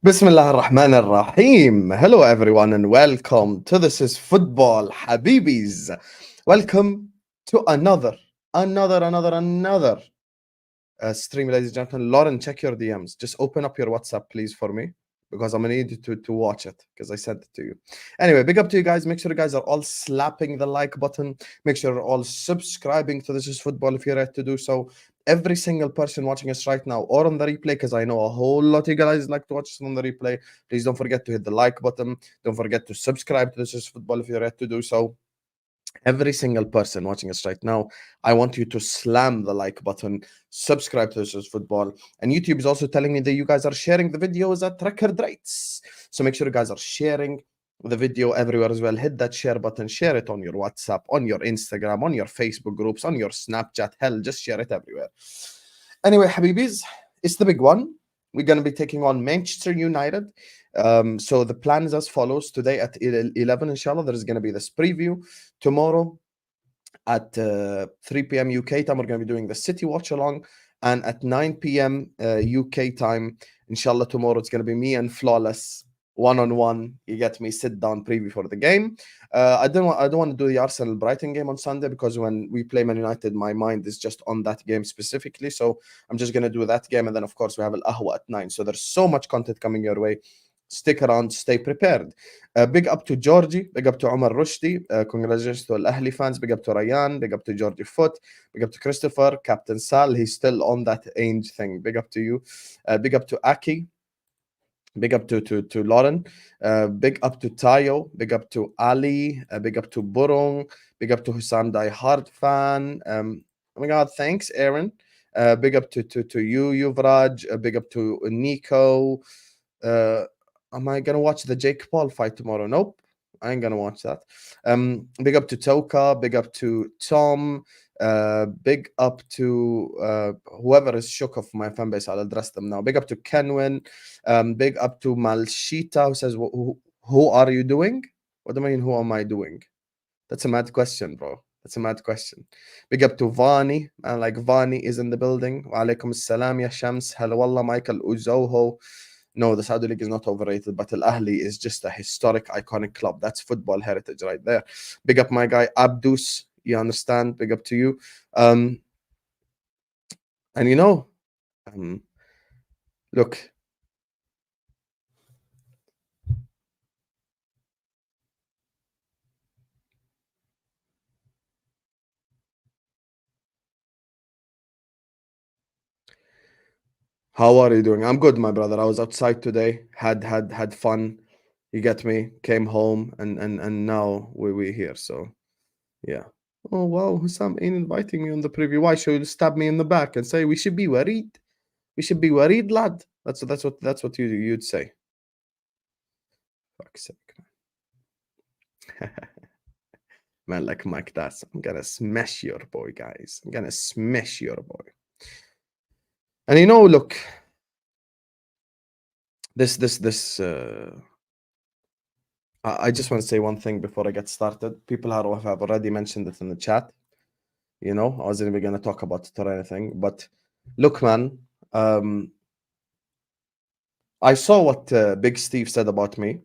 Bismillah ar-Rahman ar-Rahim. Hello everyone and welcome to This is Football Habibis. Welcome to another stream, ladies and gentlemen. Lauren, check your DMs. Just open up your WhatsApp, please, for me, because I'm gonna need you to watch it because I sent it to you. Anyway, big up to you guys. Make sure you guys are all slapping the like button. Make sure you're all subscribing to This is Football if you're ready to do so. Every single person watching us right now or on the replay, because I know a whole lot of you guys like to watch us on the replay. Please don't forget to hit the like button. Don't forget to subscribe to This is Football if you're ready to do so. Every single person watching us right now, I want you to slam the like button, subscribe to This is Football. And YouTube is also telling me that you guys are sharing the videos at record rates. So make sure you guys are sharing the video everywhere as well. Hit that share button, share it on your WhatsApp, on your Instagram, on your Facebook groups, on your Snapchat. Hell, just share it everywhere. Anyway, Habibis, it's the big one. We're going to be taking on Manchester United. So the plan is as follows. Today at 11, inshallah, there is going to be this preview. Tomorrow at 3 p.m. UK time, we're going to be doing the City Watch Along. And at 9 p.m. UK time, inshallah, tomorrow it's going to be me and Flawless one-on-one. You get me, sit down preview for the game. I don't want to do the Arsenal Brighton game on Sunday because when we play Man United, my mind is just on that game specifically. So I'm just going to do that game. And then, of course, we have Al Ahwa at 9. So there's so much content coming your way. Stick around, stay prepared. Big up to Georgie, big up to Omar Rushdie, congratulations to Al Ahli fans, big up to Ryan, big up to Georgie Foot, big up to Christopher, Captain Sal, he's still on that age thing, big up to you, big up to Aki, big up to Lauren, big up to Tayo, big up to Ali, big up to Burung, big up to Hussam Die Hard fan, oh my god, thanks Aaron, big up to you, Yuvraj, big up to Nico, am I gonna watch the Jake Paul fight tomorrow? Nope, I ain't gonna watch that. Big up to Toka, big up to Tom, big up to whoever is shook of my fan base. I'll address them now. Big up to Kenwin, big up to Malshita who says, who are you doing? What do I mean, who am I doing? That's a mad question, bro. That's a mad question. Big up to Vani, man, like Vani is in the building. Wa alaikum assalam ya Shams. Hello wallah, Michael Uzoho. No, the Saudi League is not overrated, but Al Ahli is just a historic, iconic club. That's football heritage right there. Big up my guy Abdus. You understand? Big up to you. And you know, look. How are you doing? I'm good, my brother. I was outside today, had fun. You get me? Came home and now we're here. So yeah. Oh wow, Hussam ain't inviting me on the preview. Why should you stab me in the back and say we should be worried? We should be worried, lad. That's what you'd say. Fuck's sake. Man, like Mike That's I'm gonna smash your boy, guys. I'm gonna smash your boy. And you know, look, this I just want to say one thing before I get started. People have already mentioned it in the chat. You know, I wasn't even gonna talk about it or anything, but look, man, I saw what Big Steve said about me,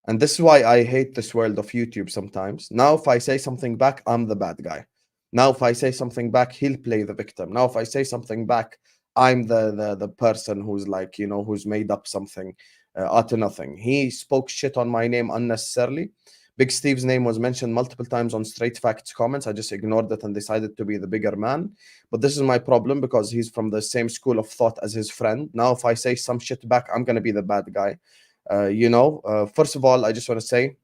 and this is why I hate this world of YouTube sometimes. Now, if I say something back, I'm the bad guy. Now, if I say something back, he'll play the victim. Now, if I say something back, I'm the person who's like, you know, who's made up something out of nothing. He spoke shit on my name unnecessarily. Big Steve's name was mentioned multiple times on Straight Facts comments. I just ignored it and decided to be the bigger man. But this is my problem because he's from the same school of thought as his friend. Now, if I say some shit back, I'm going to be the bad guy. You know, first of all, I just want to say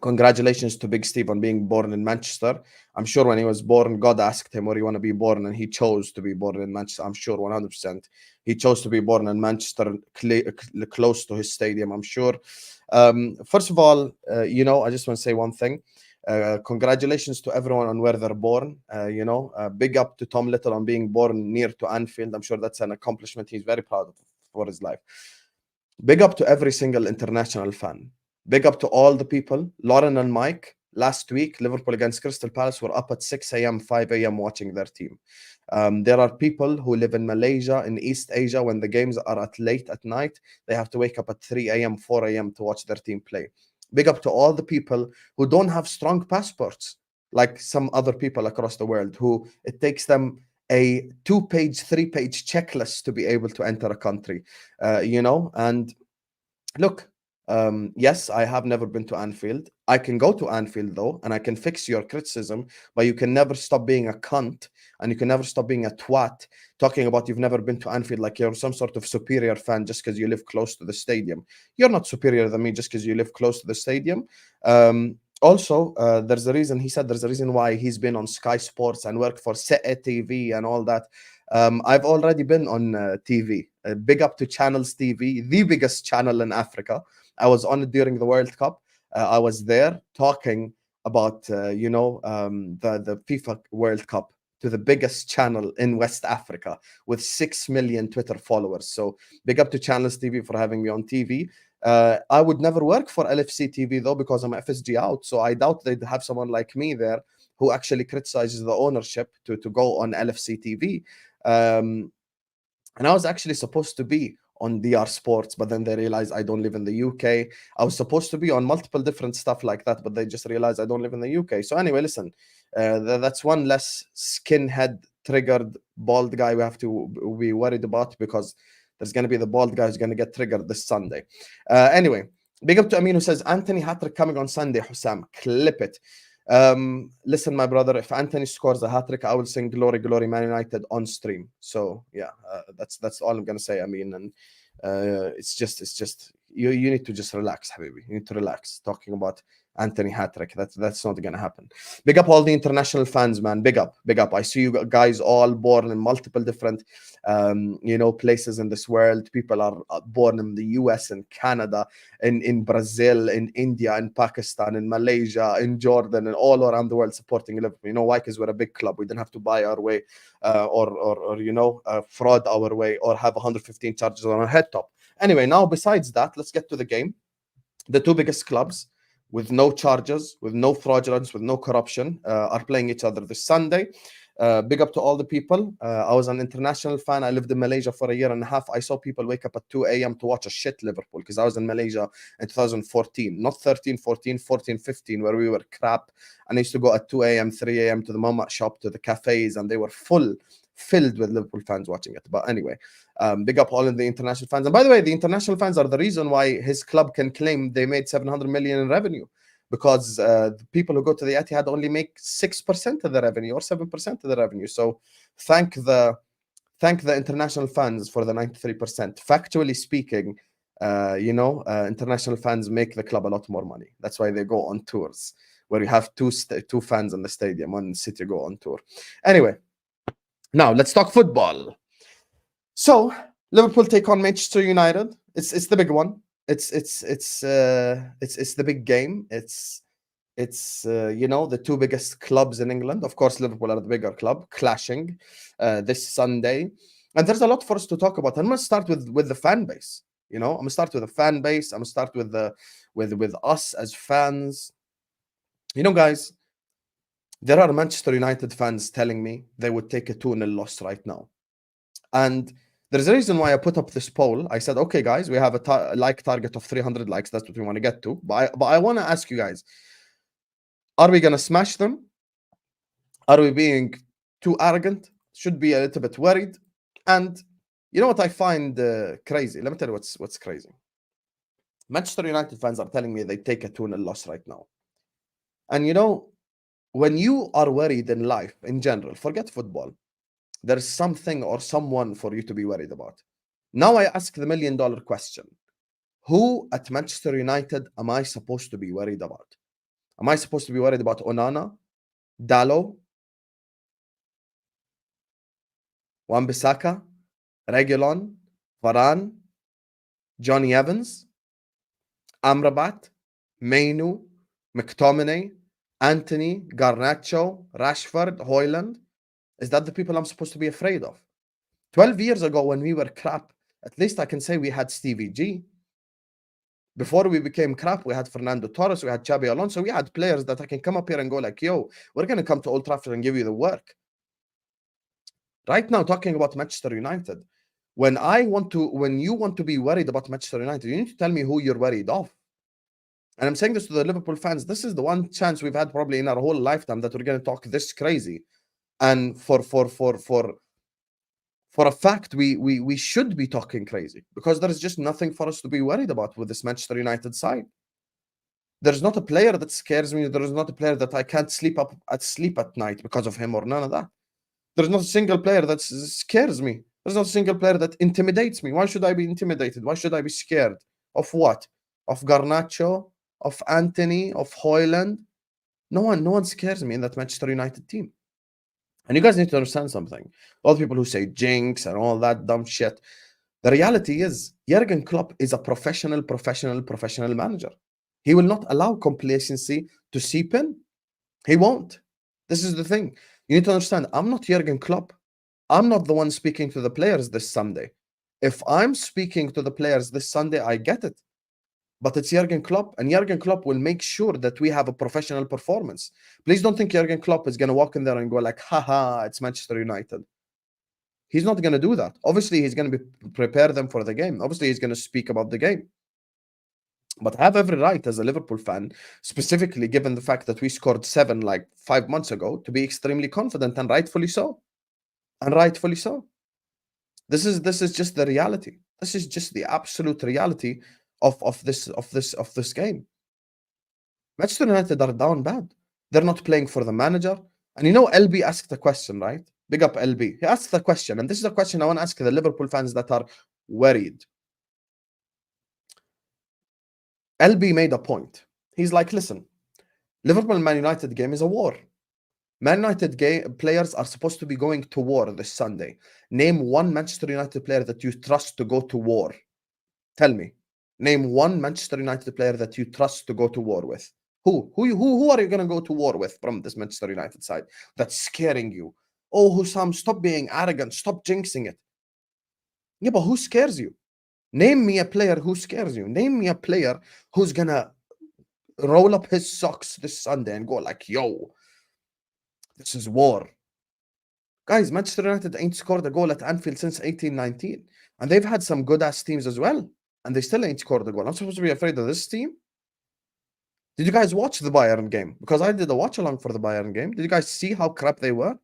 congratulations to Big Steve on being born in Manchester. I'm sure when he was born, God asked him where you want to be born, and he chose to be born in Manchester. I'm sure 100%. He chose to be born in Manchester, close to his stadium, I'm sure. First of all, you know, I just want to say one thing. Congratulations to everyone on where they're born. You know, big up to Tom Little on being born near to Anfield. I'm sure that's an accomplishment he's very proud of for his life. Big up to every single international fan. Big up to all the people, Lauren and Mike. last week, Liverpool against Crystal Palace were up at 6 a.m., 5 a.m. watching their team. There are people who live in Malaysia, in East Asia, when the games are at late at night, they have to wake up at 3 a.m., 4 a.m. to watch their team play. Big up to all the people who don't have strong passports, like some other people across the world, who it takes them a 2-page, 3-page checklist to be able to enter a country, and look, yes, I have never been to Anfield. I can go to Anfield though, and I can fix your criticism, but you can never stop being a cunt and you can never stop being a twat talking about you've never been to Anfield like you're some sort of superior fan just because you live close to the stadium. You're not superior than me just because you live close to the stadium. Also, there's a reason he said there's a reason why he's been on Sky Sports and worked for CE TV and all that. I've already been on TV. Big up to Channels TV, the biggest channel in Africa. I was on it during the World Cup. I was there talking about, the FIFA World Cup to the biggest channel in West Africa with 6 million Twitter followers. So big up to Channels TV for having me on TV. I would never work for LFC TV though because I'm FSG out. So I doubt they'd have someone like me there who actually criticizes the ownership to go on LFC TV. And I was actually supposed to be on DR Sports, but then they realized I don't live in the UK. I was supposed to be on multiple different stuff like that, but they just realized I don't live in the UK. So anyway, listen, that's one less skinhead triggered bald guy we have to be worried about, because there's going to be the bald guy who's going to get triggered this Sunday. Anyway, big up to Amin who says, Anthony hat-trick coming on Sunday, Hussam. Clip it. Listen, my brother, if Anthony scores a hat-trick, I will sing Glory, Glory, Man United on stream. So yeah, that's all I'm gonna say. I mean, and it's just you need to just relax, Habibi. You need to relax talking about Anthony hat-trick. That's not gonna happen. Big up all the international fans, man. Big up. I see you guys all born in multiple different places in this world. People are born in the US and Canada, in Brazil, in India, in Pakistan, in Malaysia, in Jordan, and all around the world supporting Liverpool. You know why? Because we're a big club. We didn't have to buy our way or fraud our way or have 115 charges on our head top. Anyway, now besides that, let's get to the game. The two biggest clubs with no charges, with no fraudulence, with no corruption, are playing each other this Sunday. Big up to all the people. I was an international fan. I lived in Malaysia for a year and a half. I saw people wake up at 2 a.m. to watch a shit Liverpool, because I was in Malaysia in 2014, not 13, 14, 14, 15, where we were crap. And I used to go at 2 a.m., 3 a.m. to the mama shop, to the cafes, and they were filled with Liverpool fans watching it. But anyway, big up all of the international fans. And by the way, the international fans are the reason why his club can claim they made 700 million in revenue, because the people who go to the Etihad only make 6% of the revenue or 7% of the revenue. So thank the international fans for the 93%. Factually speaking, international fans make the club a lot more money. That's why they go on tours, where you have two fans in the stadium, one city go on tour. Anyway, now let's talk football. So Liverpool take on Manchester United. It's the big one. It's the big game. It's the two biggest clubs in England. Of course, Liverpool are the bigger club, clashing this Sunday. And there's a lot for us to talk about. I'm going to start with the fan base. I'm going to start with the fan base. I'm going to start with us as fans. Guys, there are Manchester United fans telling me they would take a 2-0 loss right now. And there's a reason why I put up this poll. I said, okay, guys, we have a like target of 300 likes. That's what we want to get to. But I want to ask you guys, are we going to smash them? Are we being too arrogant? Should be a little bit worried. And you know what I find crazy? Let me tell you what's crazy. Manchester United fans are telling me they take a 2-0 loss right now. And when you are worried in life in general, forget football, there's something or someone for you to be worried about. Now I ask the $1 million question. Who at Manchester United am I supposed to be worried about? Am I supposed to be worried about Onana, Dalot, Wan-Bissaka, Reguilon, Varane, Johnny Evans, Amrabat, Mainu, McTominay, Anthony, Garnacho, Rashford, Hoyland? Is that the people I'm supposed to be afraid of? 12 years ago when we were crap, at least I can say we had Stevie G. Before we became crap, we had Fernando Torres, we had Xabi Alonso, we had players that I can come up here and go like, yo, we're going to come to Old Trafford and give you the work. Right now, talking about Manchester United, when you want to be worried about Manchester United, you need to tell me who you're worried of. And I'm saying this to the Liverpool fans. This is the one chance we've had probably in our whole lifetime that we're going to talk this crazy. And for a fact, we should be talking crazy because there is just nothing for us to be worried about with this Manchester United side. There's not a player that scares me. There is not a player that I can't sleep at night because of him or none of that. There's not a single player that scares me. There's not a single player that intimidates me. Why should I be intimidated? Why should I be scared? Of what? Of Garnacho? Of Anthony? Of Hoyland? No one scares me in that Manchester United team. And you guys need to understand something. All the people who say jinx and all that dumb shit. The reality is, Jurgen Klopp is a professional manager. He will not allow complacency to seep in. He won't. This is the thing. You need to understand, I'm not Jurgen Klopp. I'm not the one speaking to the players this Sunday. If I'm speaking to the players this Sunday, I get it. But it's Jurgen Klopp, and Jurgen Klopp will make sure that we have a professional performance. Please don't think Jurgen Klopp is going to walk in there and go like, haha, it's Manchester United. He's not going to do that. Obviously, he's going to prepare them for the game. Obviously, he's going to speak about the game. But I have every right as a Liverpool fan, specifically given the fact that we scored 7 like 5 months ago, to be extremely confident, and rightfully so. And rightfully so. This is just the reality. This is just the absolute reality of this game. Manchester United are down bad. They're not playing for the manager. And you know, LB asked a question, right? Big up LB. He asked the question, and this is a question I want to ask the Liverpool fans that are worried. LB made a point. He's like, listen, Liverpool Man United game is a war. Man United players are supposed to be going to war this Sunday. Name one Manchester United player that you trust to go to war. Tell me. Name one Manchester United player that you trust to go to war with. Who are you going to go to war with from this Manchester United side that's scaring you? Oh, Hussam, stop being arrogant. Stop jinxing it. Yeah, but who scares you? Name me a player who scares you. Name me a player who's going to roll up his socks this Sunday and go like, yo, this is war. Guys, Manchester United ain't scored a goal at Anfield since 18-19. And they've had some good-ass teams as well. And they still ain't scored a goal. I'm supposed to be afraid of this team? Did you guys watch the Bayern game? Because I did a watch-along for the Bayern game. Did you guys see how crap they were?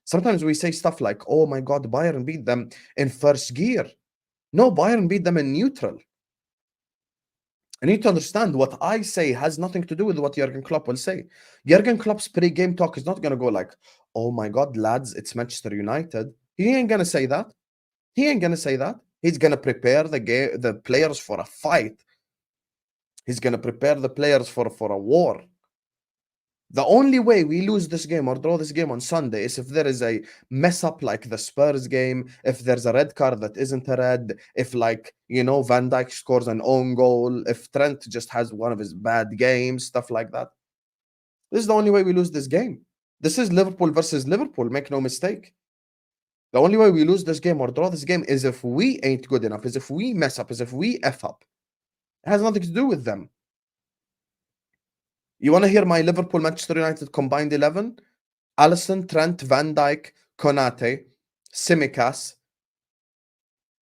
Sometimes we say stuff like, oh my God, Bayern beat them in first gear. No, Bayern beat them in neutral. I need to understand what I say has nothing to do with what Jurgen Klopp will say. Jurgen Klopp's pre-game talk is not going to go like, oh my God, lads, it's Manchester United. He ain't going to say that. He ain't going to say that. He's going to prepare the players for a fight. He's going to prepare the players for a war. The only way we lose this game or draw this game on Sunday is if there is a mess up like the Spurs game, if there's a red card that isn't a red, if like, you know, Van Dijk scores an own goal, if Trent just has one of his bad games, stuff like that. This is the only way we lose this game. This is Liverpool versus Liverpool, make no mistake. The only way we lose this game or draw this game is if we ain't good enough, is if we mess up, is if we F up. It has nothing to do with them. You want to hear my Liverpool Manchester United combined 11? Alisson, Trent, Van Dijk, Konate, Tsimikas,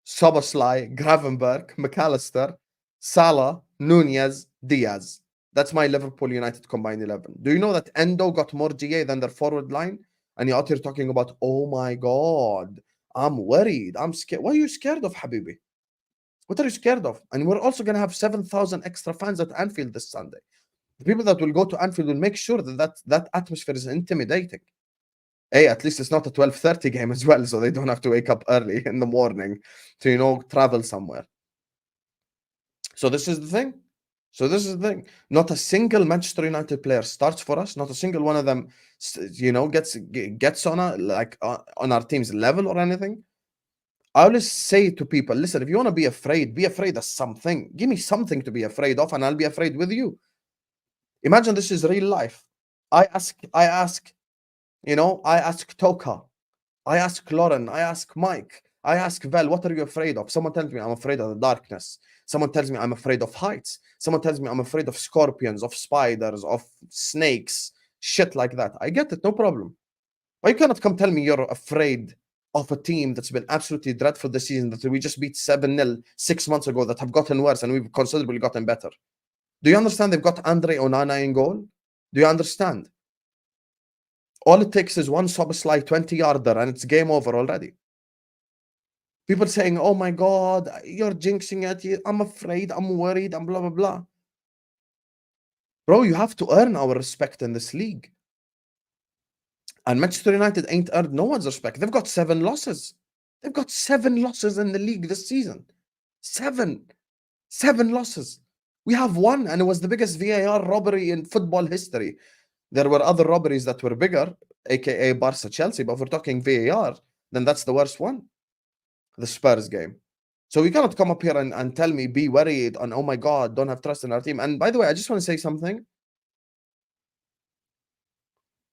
Szoboszlai, Gravenberch, McAllister, Salah, Nunez, Diaz. That's my Liverpool United combined 11. Do you know that Endo got more GA than their forward line? And you're out here talking about, oh my God, I'm worried, I'm scared. What are you scared of, Habibi? What are you scared of? And we're also going to have 7,000 extra fans at Anfield this Sunday. The people that will go to Anfield will make sure that atmosphere is intimidating. Hey, at least it's not a 12:30 game as well, so they don't have to wake up early in the morning to, you know, travel somewhere. So this is the thing. Not a single Manchester United player starts for us. Not a single one of them, you know, gets on on our team's level or anything. I always say to people, listen, if you want to be afraid of something. Give me something to be afraid of, and I'll be afraid with you. Imagine this is real life. I ask, you know, I ask Toka, I ask Lauren, I ask Mike, I ask Val, what are you afraid of? Someone tells me I'm afraid of the darkness. Someone tells me I'm afraid of heights. Someone tells me I'm afraid of scorpions, of spiders, of snakes, shit like that. I get it, no problem. But you cannot come tell me you're afraid of a team that's been absolutely dreadful this season, that we just beat 7-0 6 months ago, that have gotten worse and we've considerably gotten better. Do you understand they've got Andre Onana in goal? Do you understand? All it takes is one Szoboszlai 20-yarder and it's game over already. People saying, oh my God, you're jinxing it. I'm afraid, I'm worried, I'm blah, blah, blah. Bro, you have to earn our respect in this league. And Manchester United ain't earned no one's respect. They've got 7 losses. They've got 7 losses in the league this season. 7 losses. We have 1, and it was the biggest VAR robbery in football history. There were other robberies that were bigger, aka Barca Chelsea, but if we're talking VAR, then that's the worst one. The Spurs game. So we cannot come up here and tell me be worried and oh my God, don't have trust in our team. And by the way, I just want to say something.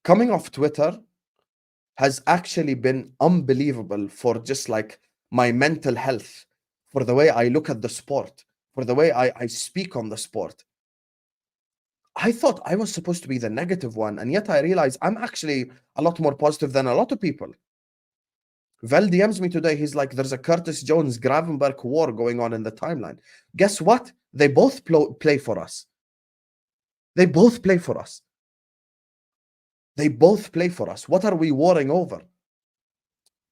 Coming off Twitter has actually been unbelievable for just like my mental health, for the way I look at the sport, for the way I speak on the sport. I thought I was supposed to be the negative one, and yet I realized I'm actually a lot more positive than a lot of people. Val DMs me today. He's like, there's a Curtis Jones Gravenberg war going on in the timeline. Guess what? They both play for us. They both play for us. They both play for us. What are we warring over?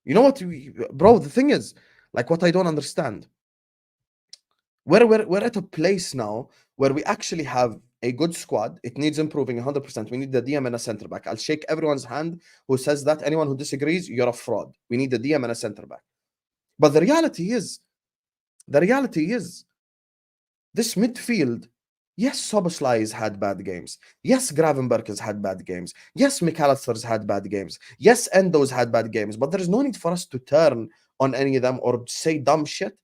You know what, bro? The thing is, like, what I don't understand. We're at a place now where we actually have a good squad. It needs improving 100%. We need the DM and a center back. I'll shake everyone's hand who says that. Anyone who disagrees, you're a fraud. We need the DM and a center back. But the reality is, this midfield, yes, Szoboszlai has had bad games. Yes, Gravenberg has had bad games. Yes, McAllister's had bad games. Yes, Endo's had bad games. But there is no need for us to turn on any of them or say dumb shit.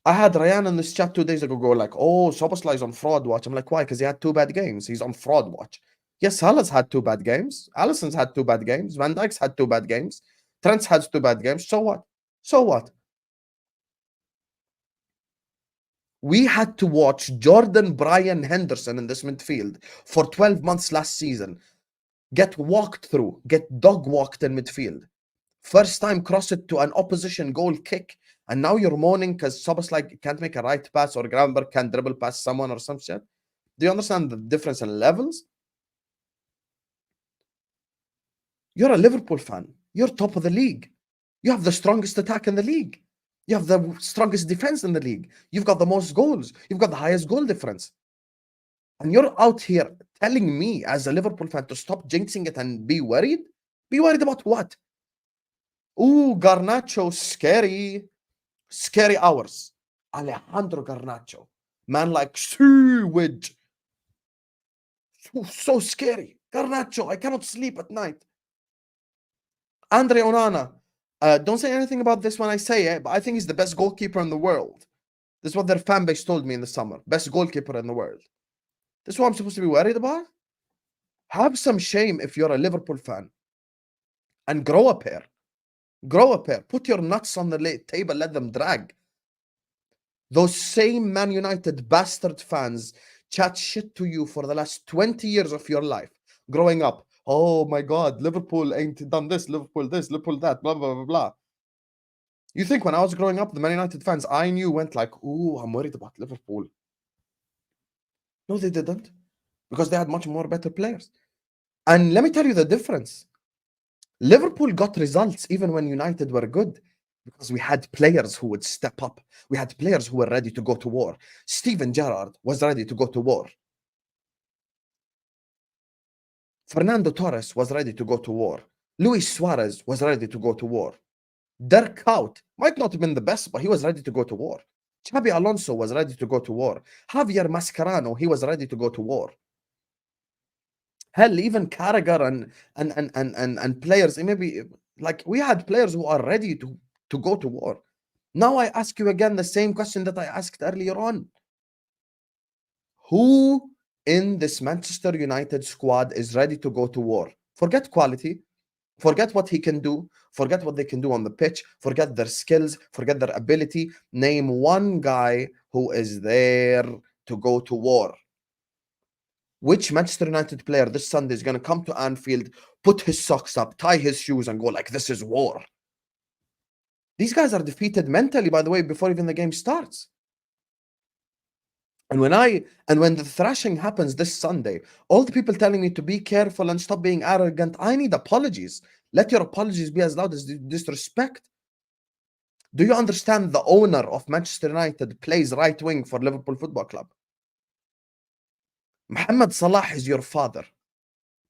I had Ryan in this chat 2 days ago go like, oh, Szoboszlai's on fraud watch. I'm like, why? Because he had 2 bad games. He's on fraud watch. Yes, Salah's had 2 bad games. Alisson's had 2 bad games. Van Dijk's had 2 bad games. Trent's had 2 bad games. So what? So what? We had to watch Jordan Brian Henderson in this midfield for 12 months last season get walked through, get dog walked in midfield. First time cross it to an opposition goal kick. And now you're moaning because Szoboszlai can't make a right pass or Gravenberg can't dribble past someone or some shit. Do you understand the difference in levels? You're a Liverpool fan. You're top of the league. You have the strongest attack in the league. You have the strongest defense in the league. You've got the most goals. You've got the highest goal difference. And you're out here telling me as a Liverpool fan to stop jinxing it and be worried? Be worried about what? Ooh, Garnacho, scary. Scary hours. Alejandro Garnacho. Man like sewage. So scary. Garnacho, I cannot sleep at night. Andre Onana. Don't say anything about this when I say it, but I think he's the best goalkeeper in the world. This is what their fan base told me in the summer. Best goalkeeper in the world. This is what I'm supposed to be worried about? Have some shame if you're a Liverpool fan. And grow up here. Grow up here. Put your nuts on the table. Let them drag. Those same Man United bastard fans chat shit to you for the last 20 years of your life. Growing up. Oh my God, Liverpool ain't done this, Liverpool that, blah, blah, blah, blah. You think when I was growing up, the Man United fans I knew went like, ooh, I'm worried about Liverpool. No, they didn't. Because they had much more better players. And let me tell you the difference. Liverpool got results even when United were good. Because we had players who would step up. We had players who were ready to go to war. Steven Gerrard was ready to go to war. Fernando Torres was ready to go to war. Luis Suarez was ready to go to war. Dirk Kuyt might not have been the best, but he was ready to go to war. Xabi Alonso was ready to go to war. Javier Mascherano, he was ready to go to war. Hell, even Carragher and players, maybe like we had players who are ready to go to war. Now I ask you again the same question that I asked earlier on. Who in this Manchester United squad is ready to go to war? Forget quality. Forget what he can do. Forget what they can do on the pitch. Forget their skills. Forget their ability. Name one guy who is there to go to war. Which Manchester United player this Sunday is going to come to Anfield, put his socks up, tie his shoes, and go like, this is war? These guys are defeated mentally, by the way, before even the game starts. And when the thrashing happens this Sunday, all the people telling me to be careful and stop being arrogant, I need apologies. Let your apologies be as loud as disrespect. Do you understand the owner of Manchester United plays right wing for Liverpool Football Club? Mohamed Salah is your father.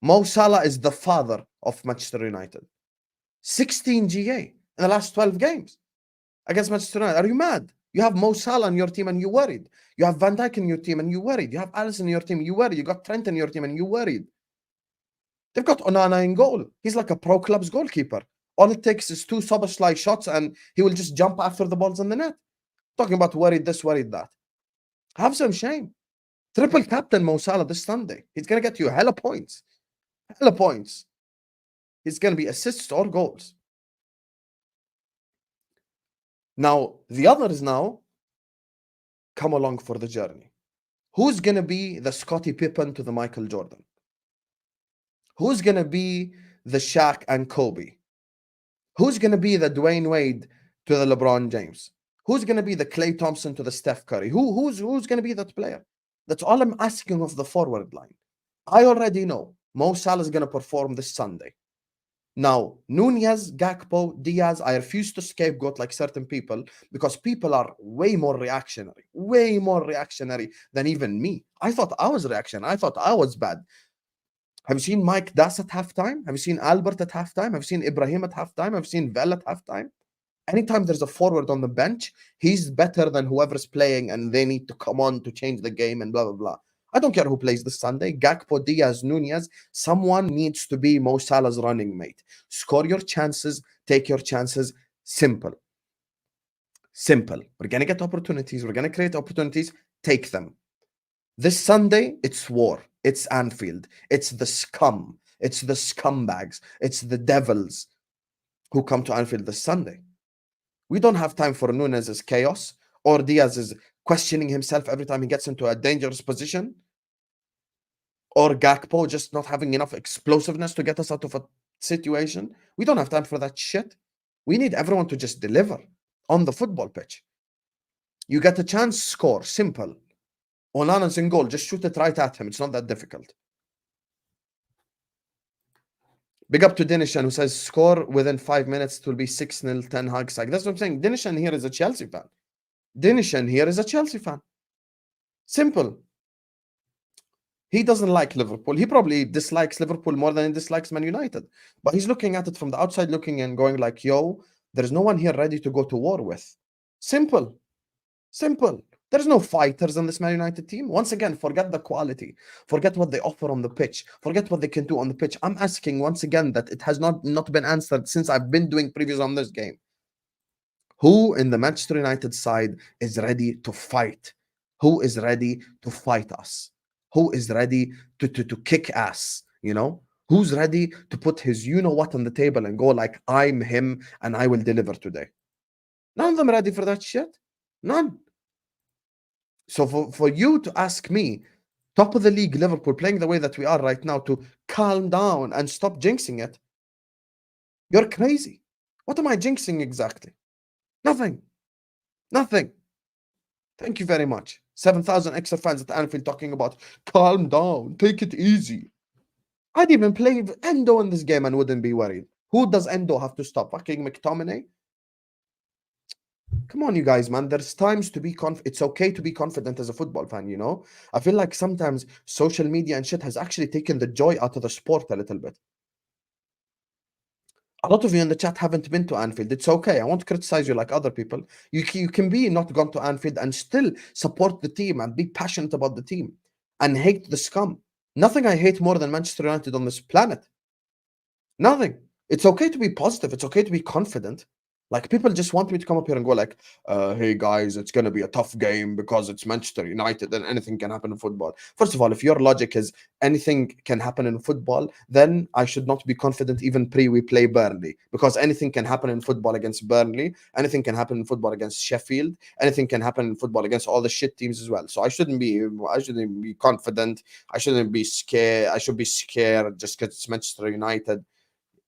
Mo Salah is the father of Manchester United. 16 GA in the last 12 games against Manchester United. Are you mad? You have Mo Salah in your team and you worried. You have Van Dijk in your team and you worried. You have Alisson in your team, you worried. You got Trent in your team and you worried. They've got Onana in goal. He's like a pro club's goalkeeper. All it takes is 2 Szoboszlai shots and he will just jump after the balls in the net. Talking about worried this, worried that. Have some shame. Triple captain Mo Salah this Sunday. He's going to get you hella points. Hella points. He's going to be assists or goals. Now, the others now come along for the journey. Who's going to be the Scottie Pippen to the Michael Jordan? Who's going to be the Shaq and Kobe? Who's going to be the Dwayne Wade to the LeBron James? Who's going to be the Klay Thompson to the Steph Curry? Who's going to be that player? That's all I'm asking of the forward line. I already know Mo Salah is going to perform this Sunday. Now, Nunez, Gakpo, Diaz, I refuse to scapegoat like certain people because people are way more reactionary than even me. I thought I was reactionary. I thought I was bad. Have you seen Mike Das at halftime? Have you seen Albert at halftime? Have you seen Ibrahim at halftime? Have you seen Vel at halftime? Anytime there's a forward on the bench, he's better than whoever's playing and they need to come on to change the game and blah, blah, blah. I don't care who plays this Sunday. Gakpo, Diaz, Nunez. Someone needs to be Mo Salah's running mate. Score your chances. Take your chances. Simple. Simple. We're going to get opportunities. We're going to create opportunities. Take them. This Sunday, it's war. It's Anfield. It's the scum. It's the scumbags. It's the devils who come to Anfield this Sunday. We don't have time for Nunez's chaos or Diaz's questioning himself every time he gets into a dangerous position, or Gakpo just not having enough explosiveness to get us out of a situation. We don't have time for that shit. We need everyone to just deliver on the football pitch. You get a chance, score. Simple. Onana's in goal. Just shoot it right at him. It's not that difficult. Big up to Dinishan, who says, score within 5 minutes. It will be 6-0, 10 hugs. That's what I'm saying. Dinishan here is a Chelsea fan. Dinishan here is a Chelsea fan. Simple. He doesn't like Liverpool. He probably dislikes Liverpool more than he dislikes Man United. But he's looking at it from the outside looking and going like, yo, there's no one here ready to go to war with. Simple. Simple. There's no fighters in this Man United team. Once again, forget the quality. Forget what they offer on the pitch. Forget what they can do on the pitch. I'm asking once again that it has not been answered since I've been doing previews on this game. Who in the Manchester United side is ready to fight? Who is ready to fight us? Who is ready to kick ass? You know? Who's ready to put his you-know-what on the table and go like, I'm him and I will deliver today? None of them ready for that shit. None. So for you to ask me, top of the league Liverpool, playing the way that we are right now, to calm down and stop jinxing it, you're crazy. What am I jinxing exactly? Nothing. Nothing. Thank you very much. 7,000 extra fans at Anfield talking about, calm down, take it easy. I'd even play Endo in this game and wouldn't be worried. Who does Endo have to stop? Fucking McTominay? Come on, you guys, man. There's times to be it's okay to be confident as a football fan, you know? I feel like sometimes social media and shit has actually taken the joy out of the sport a little bit. A lot of you in the chat haven't been to Anfield. It's okay. I won't criticize you like other people. You can be not gone to Anfield and still support the team and be passionate about the team and hate the scum. Nothing I hate more than Manchester United on this planet. Nothing. It's okay to be positive. It's okay to be confident. Like, people just want me to come up here and go like, hey guys, it's going to be a tough game because it's Manchester United and anything can happen in football. First of all, if your logic is anything can happen in football, then I should not be confident even pre we play Burnley, because anything can happen in football against Burnley, anything can happen in football against Sheffield, anything can happen in football against all the shit teams as well. So I shouldn't be confident. I shouldn't be scared. I should be scared just because it's Manchester United.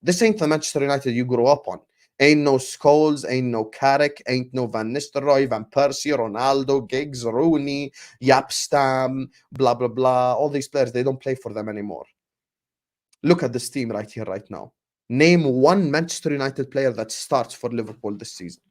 This ain't the Manchester United you grew up on. Ain't no Scholes, ain't no Carrick, ain't no Van Nistelrooy, Van Persie, Ronaldo, Giggs, Rooney, Yapstam, blah, blah, blah. All these players, they don't play for them anymore. Look at this team right here, right now. Name one Manchester United player that starts for Liverpool this season.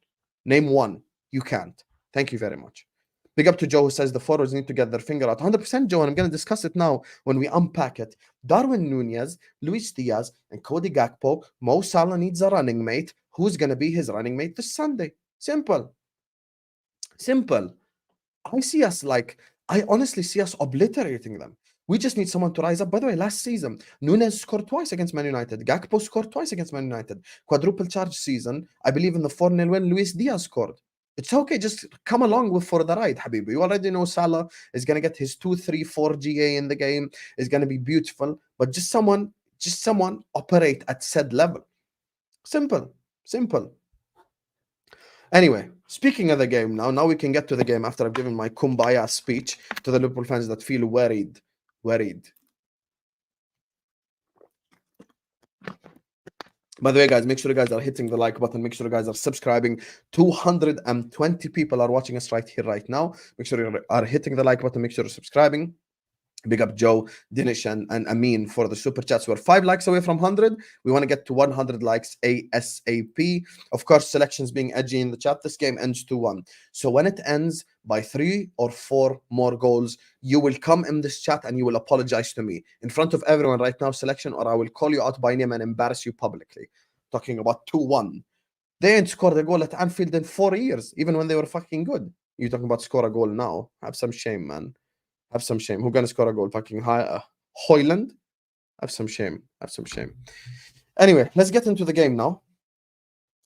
Name one. You can't. Thank you very much. Big up to Joe, who says the forwards need to get their finger out. 100%, Joe, and I'm going to discuss it now when we unpack it. Darwin Nunez, Luis Diaz, and Cody Gakpo. Mo Salah needs a running mate. Who's going to be his running mate this Sunday? Simple. Simple. I honestly see us obliterating them. We just need someone to rise up. By the way, last season, Nunez scored twice against Man United. Gakpo scored twice against Man United. Quadruple charge season. I believe in the 4-0 win, Luis Diaz scored. It's okay. Just come along with for the ride, Habibi. You already know Salah is going to get his 2, 3, 4 GA in the game. It's going to be beautiful. But just someone operate at said level. Simple. Simple. Anyway, speaking of the game now we can get to the game after I've given my kumbaya speech to the Liverpool fans that feel worried. By the way, guys, make sure you guys are hitting the like button. Make sure you guys are subscribing. 220 people are watching us right here, right now. Make sure you are hitting the like button. Make sure you're subscribing. Big up Joe, Dinesh, and Amin for the super chats. We're 5 likes away from 100. We want to get to 100 likes ASAP. Of course, selections being edgy in the chat. This game ends 2-1. So when it ends by 3 or 4 more goals, you will come in this chat and you will apologize to me in front of everyone right now, selection, or I will call you out by name and embarrass you publicly. Talking about 2-1. They ain't scored a goal at Anfield in 4 years, even when they were fucking good. You talking about score a goal now? Have some shame, man. Have some shame. Who gonna score a goal? Fucking Hoyland? Have some shame. Have some shame. Anyway, let's get into the game now.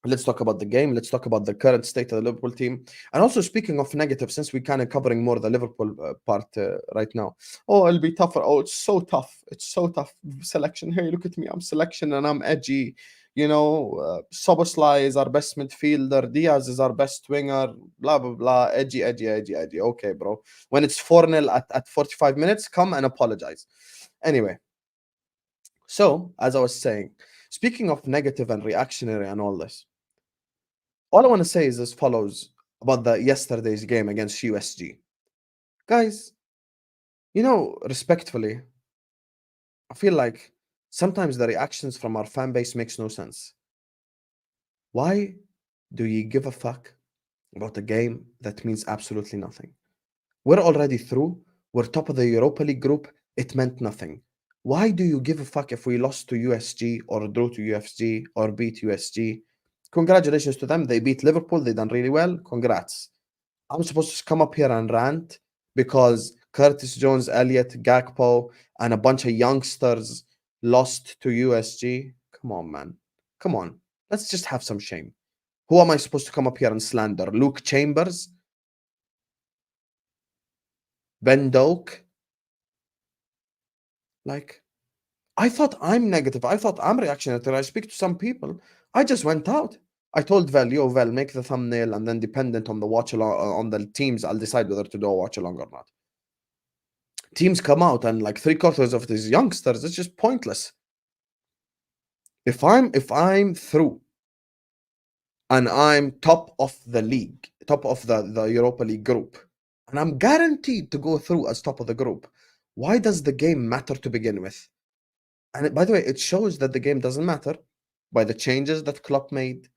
Let's talk about the game. Let's talk about the current state of the Liverpool team. And also, speaking of negative, since we're kind of covering more the Liverpool part right now. Oh, it'll be tougher. Oh, it's so tough. It's so tough. Selection. Hey, look at me. I'm selection and I'm edgy. You know, Soboslai is our best midfielder. Diaz is our best winger. Blah, blah, blah. Edgy. Okay, bro. When it's 4-0 at 45 minutes, come and apologize. Anyway. So, as I was saying, speaking of negative and reactionary and all this, all I want to say is as follows about the yesterday's game against USG. Guys, you know, respectfully, I feel like sometimes the reactions from our fan base makes no sense. Why do you give a fuck about a game that means absolutely nothing? We're already through. We're top of the Europa League group. It meant nothing. Why do you give a fuck if we lost to USG or drew to USG or beat USG? Congratulations to them. They beat Liverpool. They done really well. Congrats. I'm supposed to come up here and rant because Curtis Jones, Elliott, Gakpo, and a bunch of youngsters lost to USG. Come on, man. Come on. Let's just have some shame. Who am I supposed to come up here and slander? Luke Chambers? Ben Doak? Like, I thought I'm negative. I thought I'm reactionary. I speak to some people. I just went out. I told Val, yo, Val, make the thumbnail, and then dependent on the watch along on the teams, I'll decide whether to do a watch along or not. Teams come out and like 3/4 of these youngsters, it's just pointless. If I'm through and I'm top of the league, top of the Europa League group, and I'm guaranteed to go through as top of the group, why does the game matter to begin with? And by the way, it shows that the game doesn't matter by the changes that Klopp made,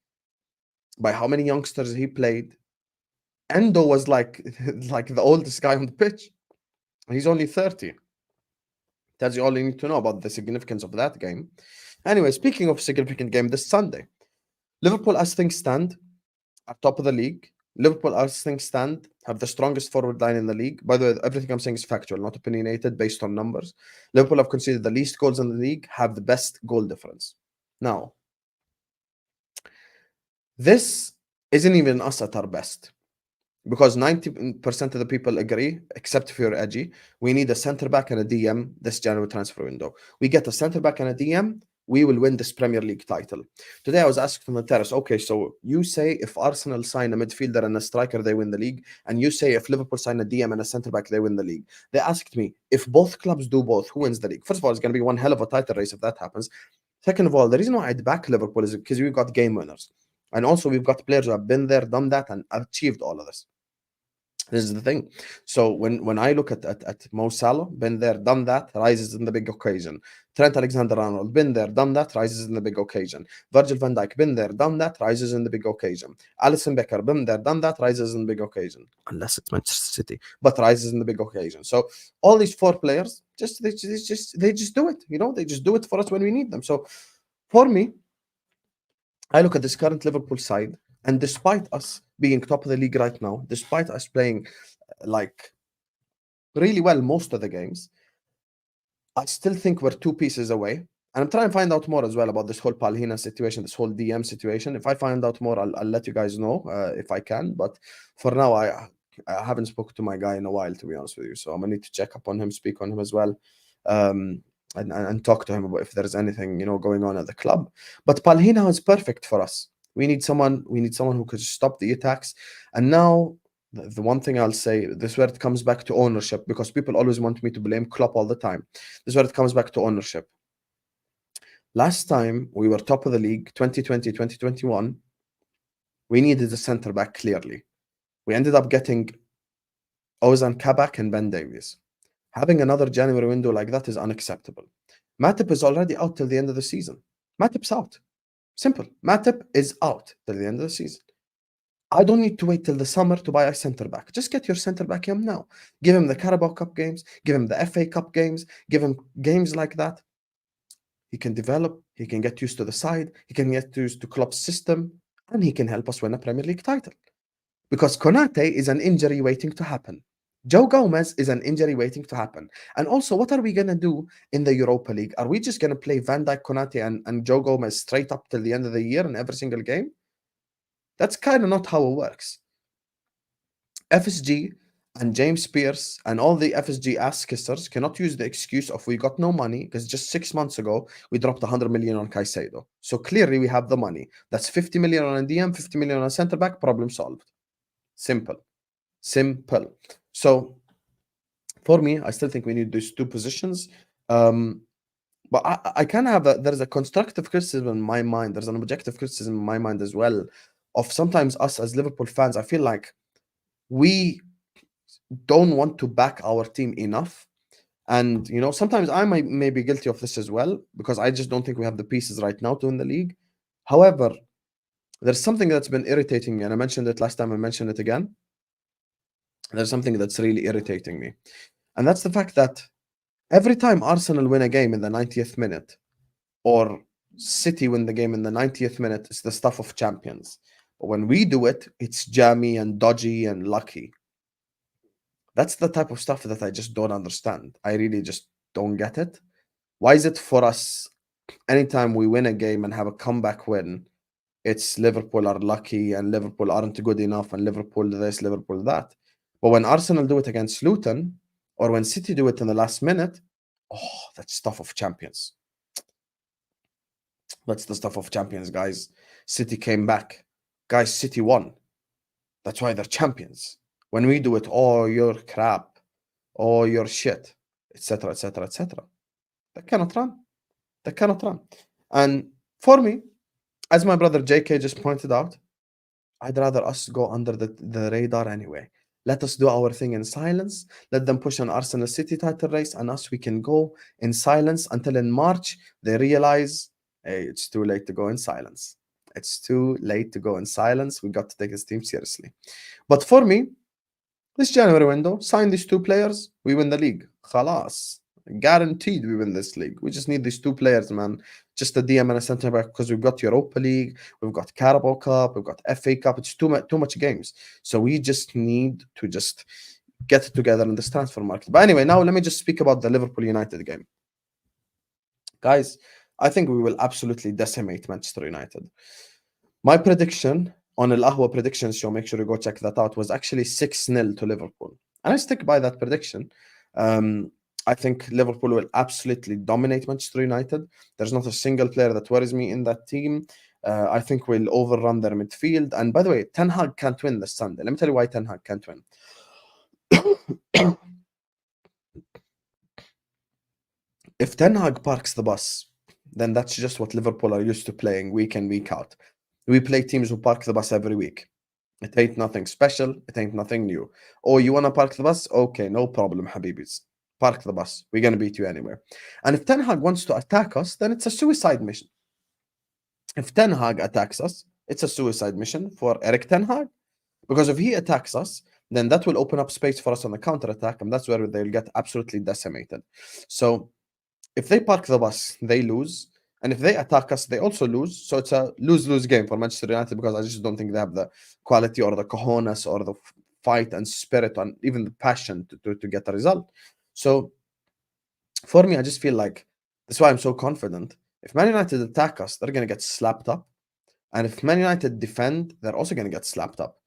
by how many youngsters he played. Endo was like the oldest guy on the pitch. He's only 30. Tells you all you need to know about the significance of that game. Anyway, speaking of significant game, this Sunday, Liverpool, as things stand, are top of the league. Liverpool, as things stand, have the strongest forward line in the league. By the way, everything I'm saying is factual, not opinionated, based on numbers. Liverpool have conceded the least goals in the league, have the best goal difference. Now, This isn't even us at our best. Because 90% of the people agree, except if you're edgy, we need a center back and a DM this January transfer window. We get a center back and a DM, we will win this Premier League title. Today I was asked on the terrace, okay, so you say if Arsenal sign a midfielder and a striker, they win the league, and you say if Liverpool sign a DM and a center back, they win the league. They asked me, if both clubs do both, who wins the league? First of all, it's going to be one hell of a title race if that happens. Second of all, the reason why I'd back Liverpool is because we've got game winners. And also we've got players who have been there, done that, and achieved all of this. This is the thing. So when I look at Mo Salah, been there, done that, rises in the big occasion. Trent Alexander-Arnold, been there, done that, rises in the big occasion. Virgil van Dijk, been there, done that, rises in the big occasion. Alisson Becker, been there, done that, rises in the big occasion. Unless it's Manchester City, but rises in the big occasion. So all these four players, they just do it. You know, they just do it for us when we need them. So for me, I look at this current Liverpool side, and despite us being top of the league right now, despite us playing like really well most of the games, I still think we're two pieces away. And I'm trying to find out more as well about this whole Palhina situation, this whole DM situation. If I find out more, I'll let you guys know if I can. But for now, I haven't spoken to my guy in a while, to be honest with you. So I'm gonna need to check up on him, speak on him as well, and talk to him about if there's anything going on at the club. But Palhina is perfect for us. We need someone who could stop the attacks. And now the one thing I'll say, this is where it comes back to ownership, because people always want me to blame Klopp all the time. This is where it comes back to ownership. Last time we were top of the league, 2020, 2021, we needed a centre back clearly. We ended up getting Ozan Kabak and Ben Davies. Having another January window like that is unacceptable. Matip is already out till the end of the season. Matip's out. Simple. Matip is out till the end of the season. I don't need to wait till the summer to buy a centre back. Just get your centre back him now. Give him the Carabao Cup games. Give him the FA Cup games. Give him games like that. He can develop. He can get used to the side. He can get used to Klopp's system. And he can help us win a Premier League title. Because Konate is an injury waiting to happen. Joe Gomez is an injury waiting to happen. And also, what are we going to do in the Europa League? Are we just going to play Van Dijk, Konate, and Joe Gomez straight up till the end of the year in every single game? That's kind of not how it works. FSG and James Pierce and all the FSG ass kissers cannot use the excuse of we got no money, because just 6 months ago we dropped 100 million on Caicedo. So clearly we have the money. That's 50 million on a DM, 50 million on a centre back, problem solved. Simple. So for me, I still think we need these two positions. But I kind of have there's a constructive criticism in my mind. There's an objective criticism in my mind as well of sometimes us as Liverpool fans. I feel like we don't want to back our team enough. And, sometimes I may be guilty of this as well, because I just don't think we have the pieces right now to win the league. However, there's something that's been irritating me, and I mentioned it last time, I mentioned it again. There's something that's really irritating me. And that's the fact that every time Arsenal win a game in the 90th minute, or City win the game in the 90th minute, it's the stuff of champions. But when we do it, it's jammy and dodgy and lucky. That's the type of stuff that I just don't understand. I really just don't get it. Why is it for us, anytime we win a game and have a comeback win, it's Liverpool are lucky and Liverpool aren't good enough and Liverpool this, Liverpool that. But when Arsenal do it against Luton, or when City do it in the last minute, that's stuff of champions. That's the stuff of champions, guys. City came back. Guys, City won. That's why they're champions. When we do it, you're crap, you're shit, etc., etc., etc. That cannot run. And for me, as my brother JK just pointed out, I'd rather us go under the radar anyway. Let us do our thing in silence. Let them push an Arsenal City title race, and us, we can go in silence until in March they realize, hey, it's too late to go in silence. It's too late to go in silence. We got to take this team seriously. But for me, this January window, sign these two players, we win the league. Khalas. Guaranteed we win this league. We just need these two players, man. Just a DM and a centre back, because we've got Europa League, we've got Carabao Cup, we've got FA Cup. It's too much games. So we just need to just get it together in this transfer market. But anyway, now let me just speak about the Liverpool United game. Guys, I think we will absolutely decimate Manchester United. My prediction on Al Ahwa Predictions show, make sure you go check that out, was actually 6-0 to Liverpool. And I stick by that prediction. I think Liverpool will absolutely dominate Manchester United. There's not a single player that worries me in that team. I think we'll overrun their midfield. And by the way, Ten Hag can't win this Sunday. Let me tell you why Ten Hag can't win. If Ten Hag parks the bus, then that's just what Liverpool are used to playing week in, week out. We play teams who park the bus every week. It ain't nothing special. It ain't nothing new. Oh, you want to park the bus? Okay, no problem, Habibis. Park the bus. We're going to beat you anywhere. And if Ten Hag wants to attack us, then it's a suicide mission. If Ten Hag attacks us, it's a suicide mission for Eric Ten Hag. Because if he attacks us, then that will open up space for us on the counter attack, and that's where they'll get absolutely decimated. So if they park the bus, they lose. And if they attack us, they also lose. So it's a lose-lose game for Manchester United because I just don't think they have the quality or the cojones or the fight and spirit and even the passion to get a result. So for me, I just feel like that's why I'm so confident. If Man United attack us, they're going to get slapped up. And if Man United defend, they're also going to get slapped up.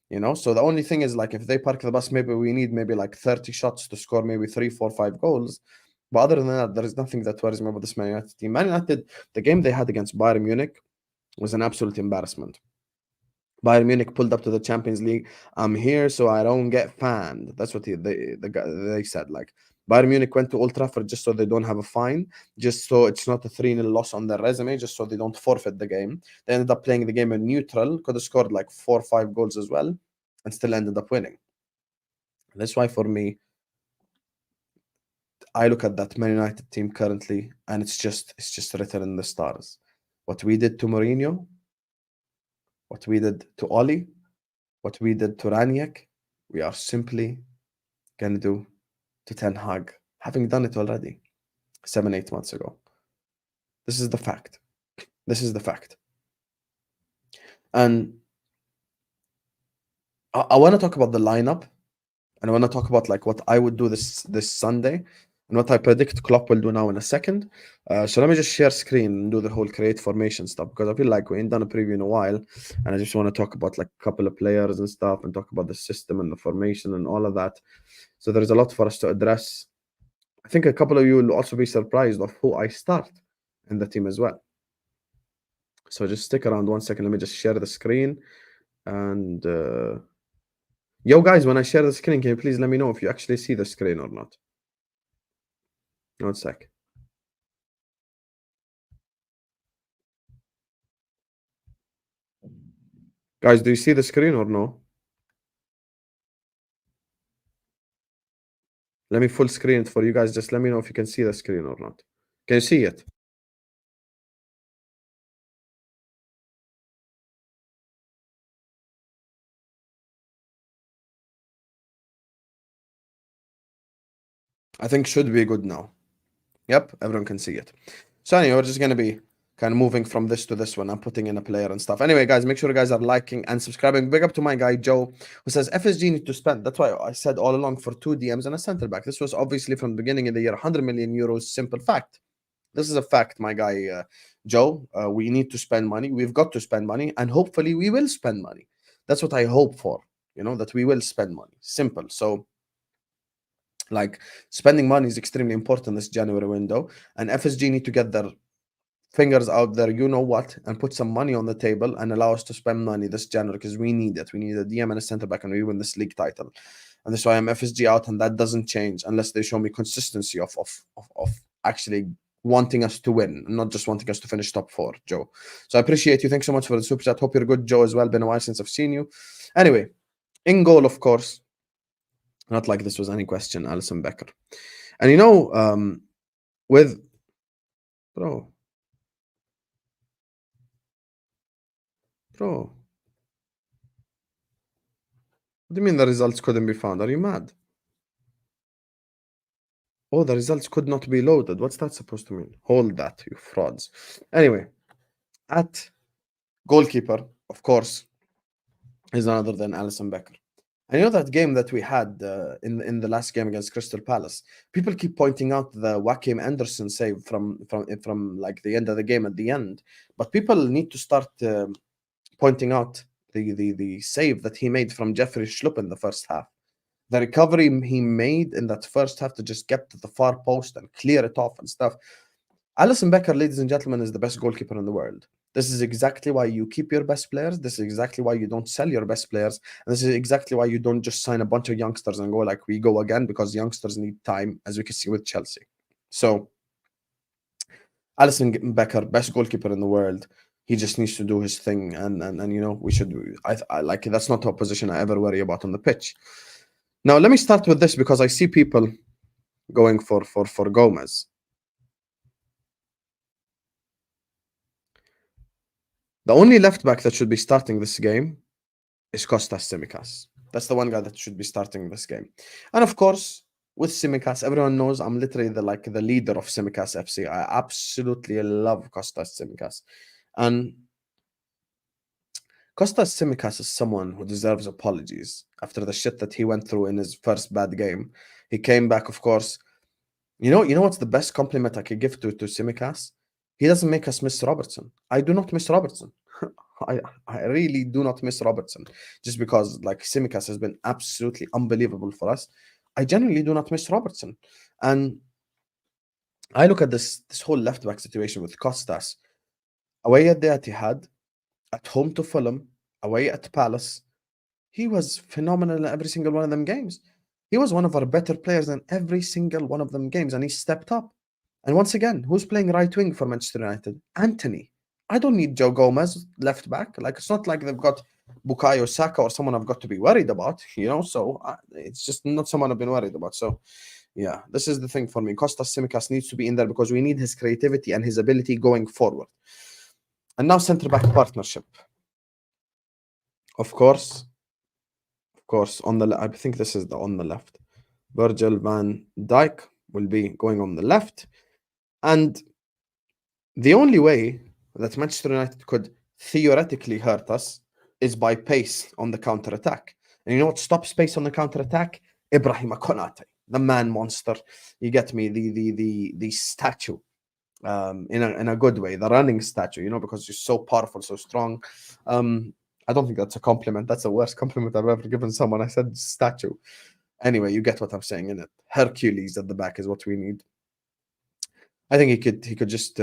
You know, so the only thing is like if they park the bus, maybe we need maybe like 30 shots to score maybe 3, 4, 5 goals. But other than that, there is nothing that worries me about this Man United team. Man United, the game they had against Bayern Munich was an absolute embarrassment. Bayern Munich pulled up to the Champions League. I'm here so I don't get fanned. That's what they said. Like Bayern Munich went to Old Trafford just so they don't have a fine, just so it's not a 3-0 loss on their resume, just so they don't forfeit the game. They ended up playing the game in neutral, could have scored like 4 or 5 goals as well, and still ended up winning. That's why for me, I look at that Man United team currently, and it's just written in the stars. What we did to Mourinho, what we did to Oli, what we did to Ranić, we are simply gonna do to Ten Hag, having done it already 7, 8 months ago. This is the fact. This is the fact. And I want to talk about the lineup, and I want to talk about like what I would do this Sunday and what I predict Klopp will do now in a second. So let me just share screen and do the whole create formation stuff because I feel like we ain't done a preview in a while, and I just want to talk about like a couple of players and stuff and talk about the system and the formation and all of that. So there's a lot for us to address. I think a couple of you will also be surprised of who I start in the team as well. So just stick around 1 second. Let me just share the screen. And yo, guys, when I share the screen, can you please let me know if you actually see the screen or not? 1 sec. Guys, do you see the screen or no? Let me full screen it for you guys. Just let me know if you can see the screen or not. Can you see it? I think should be good now. Yep, everyone can see it. So anyway, we're just going to be kind of moving from this to this one. I'm putting in a player and stuff. Anyway, guys, make sure you guys are liking and subscribing. Big up to my guy, Joe, who says FSG need to spend. That's why I said all along for 2 DMs and a center back. This was obviously from the beginning of the year, 100 million euros, simple fact. This is a fact, my guy, Joe. We need to spend money. We've got to spend money, and hopefully we will spend money. That's what I hope for, you know, that we will spend money. Simple. So, like, spending money is extremely important this January window, and FSG need to get their fingers out there, you know what, and put some money on the table and allow us to spend money this January because we need it. We need a DM and a center back, and we win this league title. And that's why I'm FSG out, and that doesn't change unless they show me consistency of actually wanting us to win, not just wanting us to finish top 4, Joe. So I appreciate you. Thanks so much for the super chat. Hope you're good, Joe, as well. Been a while since I've seen you. Anyway, in goal, of course, not like this was any question, Alisson Becker. And you know, with bro, what do you mean the results couldn't be found? Are you mad? Oh, the results could not be loaded. What's that supposed to mean? Hold that, you frauds. Anyway, at goalkeeper, of course, is none other than Alisson Becker. I know that game that we had in the last game against Crystal Palace. People keep pointing out the Joachim Anderson save from like the end of the game at the end, but people need to start pointing out the save that he made from Jeffrey Schlupp in the first half. The recovery he made in that first half to just get to the far post and clear it off and stuff. Alisson Becker, ladies and gentlemen, is the best goalkeeper in the world. This is exactly why you keep your best players. This is exactly why you don't sell your best players. And this is exactly why you don't just sign a bunch of youngsters and go like we go again, because youngsters need time, as we can see with Chelsea. So Alisson Becker, best goalkeeper in the world. He just needs to do his thing, and you know, we should. I like, that's not a position I ever worry about on the pitch. Now let me start with this, because I see people going for Gomez. The only left back that should be starting this game is Kostas Tsimikas. That's the one guy that should be starting this game. And of course, with Tsimikas, everyone knows I'm literally the leader of Tsimikas FC. I absolutely love Kostas Tsimikas. And Kostas Tsimikas is someone who deserves apologies after the shit that he went through in his first bad game. He came back, of course. You know what's the best compliment I could give to Tsimikas? He doesn't make us miss Robertson. I do not miss Robertson. I really do not miss Robertson. Just because like Tsimikas has been absolutely unbelievable for us. I genuinely do not miss Robertson. And I look at this whole left back situation with Kostas. Away at the Etihad, at home to Fulham, away at Palace, he was phenomenal in every single one of them games. He was one of our better players in every single one of them games, and he stepped up. And once again, who's playing right wing for Manchester United? Anthony. I don't need Joe Gomez left back. Like, it's not like they've got Bukayo Saka or someone I've got to be worried about, you know? So it's just not someone I've been worried about. So yeah, this is the thing for me. Kostas Tsimikas needs to be in there because we need his creativity and his ability going forward. And now centre-back partnership. Of course, on the I think this is on the left. Virgil van Dijk will be going on the left. And the only way that Manchester United could theoretically hurt us is by pace on the counter-attack. And you know what stops pace on the counter-attack? Ibrahima Konate, the man monster. You get me? The statue. In a good way, the running statue, you know, because you're so powerful, so strong. I don't think that's a compliment. That's the worst compliment I've ever given someone. I said statue. Anyway, you get what I'm saying in it. Hercules at the back is what we need. I think he could just